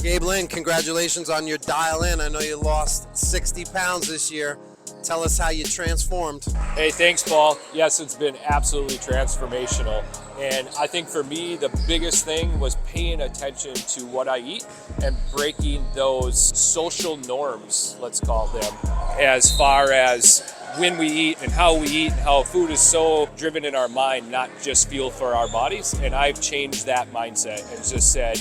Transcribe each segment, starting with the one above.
Gabe Lynn, congratulations on your dial in. I know you lost 60 pounds this year. Tell us how you transformed. Hey, thanks, Paul. Yes, it's been absolutely transformational. And I think for me, the biggest thing was paying attention to what I eat and breaking those social norms, let's call them, as far as when we eat and how we eat, and how food is so driven in our mind, not just fuel for our bodies. And I've changed that mindset and just said,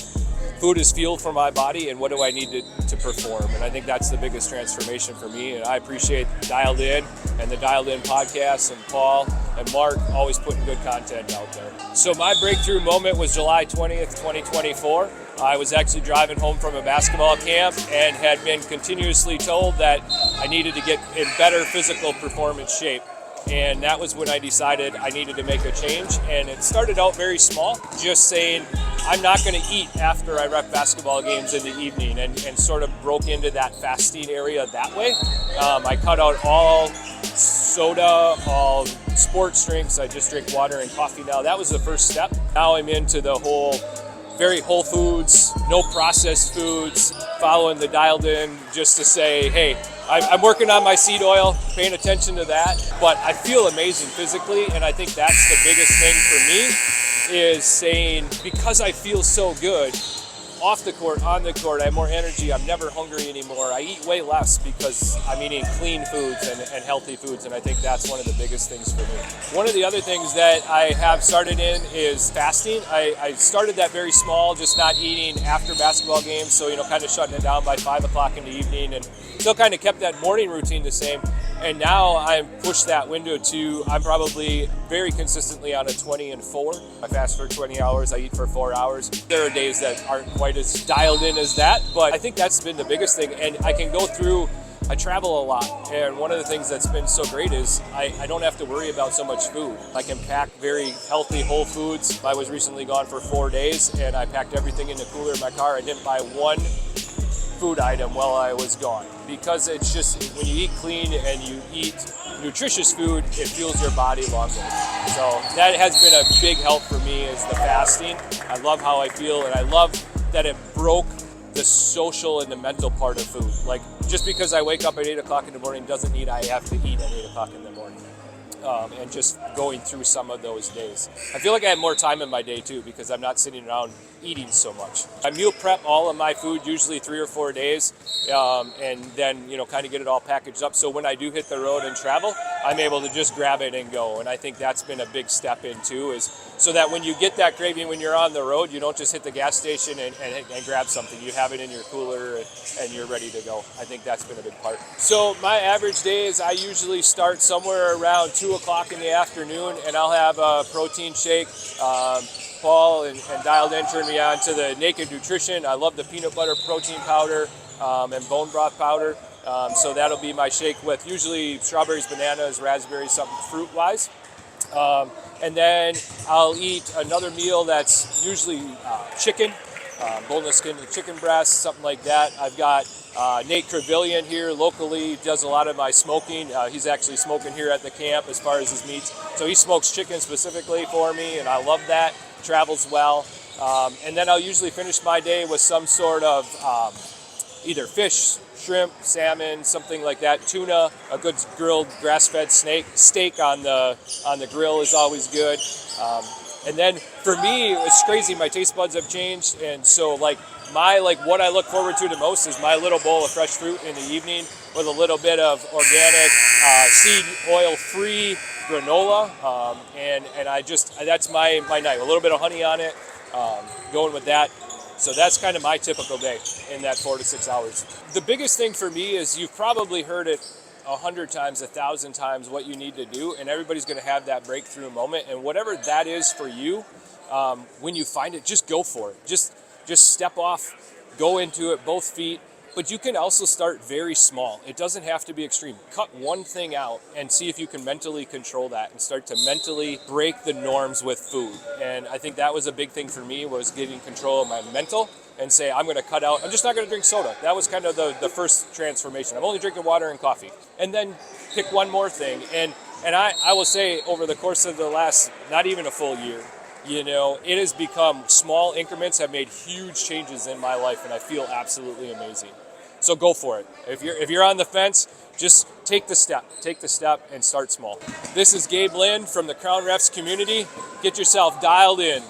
food is fuel for my body, and what do I need to perform? And I think that's the biggest transformation for me. And I appreciate Dialed In and the Dialed In podcast, and Paul and Mark always putting good content out there. So my breakthrough moment was July 20th, 2024. I was actually driving home from a basketball camp and had been continuously told that I needed to get in better physical performance shape. And that was when I decided I needed to make a change. And it started out very small, just saying, I'm not going to eat after I rep basketball games in the evening, and sort of broke into that fasting area that way. I cut out all soda, all sports drinks. I just drink water and coffee now. That was the first step. Now I'm into the whole very whole foods, no processed foods, following the Dialed In, just to say, hey, I'm working on my seed oil, paying attention to that, but I feel amazing physically, and I think that's the biggest thing for me, is saying, because I feel so good, off the court, on the court, I have more energy, I'm never hungry anymore, I eat way less because I'm eating clean foods and healthy foods, and I think that's one of the biggest things for me. One of the other things that I have started in is fasting. I started that very small, just not eating after basketball games, so kind of shutting it down by 5 o'clock in the evening, and still kind of kept that morning routine the same. And now I've pushed that window to, I'm probably very consistently on a 20 and 4. I fast for 20 hours, I eat for 4 hours. There are days that aren't quite as dialed in as that, but I think that's been the biggest thing. And I can go through, I travel a lot, and one of the things that's been so great is I don't have to worry about so much food. I can pack very healthy whole foods. I was recently gone for 4 days, and I packed everything in the cooler in my car. I didn't buy one food item while I was gone, because it's just, when you eat clean and you eat nutritious food, it fuels your body longer. So that has been a big help for me, is the fasting. I love how I feel, and I love that it broke the social and the mental part of food. Like, just because I wake up at 8 o'clock in the morning doesn't mean I have to eat at 8 o'clock in the morning. And just going through some of those days. I feel like I have more time in my day too, because I'm not sitting around eating so much. I meal prep all of my food usually 3 or 4 days, and then kind of get it all packaged up, so when I do hit the road and travel, I'm able to just grab it and go. And I think that's been a big step in too, is so that when you get that craving when you're on the road, you don't just hit the gas station and grab something. You have it in your cooler and you're ready to go. I think that's been a big part. So my average days, I usually start somewhere around 2 o'clock in the afternoon, and I'll have a protein shake. Paul and Dialed In turned me on to the Naked Nutrition. I love the peanut butter protein powder and bone broth powder. So that'll be my shake with usually strawberries, bananas, raspberries, something fruit-wise. And then I'll eat another meal that's usually chicken, boneless skin chicken breast, something like that. I've got Nate Crevillian here locally, does a lot of my smoking. He's actually smoking here at the camp as far as his meats. So he smokes chicken specifically for me, and I love that. Travels well. And then I'll usually finish my day with some sort of either fish, shrimp, salmon, something like that. Tuna, a good grilled grass-fed steak on the grill is always good. And then for me, it's crazy, my taste buds have changed, and so what I look forward to the most is my little bowl of fresh fruit in the evening with a little bit of organic, seed oil-free granola, and that's my night. A little bit of honey on it, going with that. So that's kind of my typical day in that 4 to 6 hours. The biggest thing for me is, you've probably heard it 100 times, 1,000 times, what you need to do, and everybody's going to have that breakthrough moment. And whatever that is for you, when you find it, just go for it. Just step off, go into it, both feet. But you can also start very small. It doesn't have to be extreme. Cut one thing out and see if you can mentally control that and start to mentally break the norms with food. And I think that was a big thing for me, was getting control of my mental and say, I'm going to cut out, I'm just not going to drink soda. That was kind of the first transformation. I'm only drinking water and coffee. And then pick one more thing. And I will say, over the course of the last, not even a full year, You know, it has become small increments have made huge changes in my life, and I feel absolutely amazing. So go for it. If you're on the fence, just take the step and start small. This is Gabe Lynn from the Crown Refs community. Get yourself dialed in.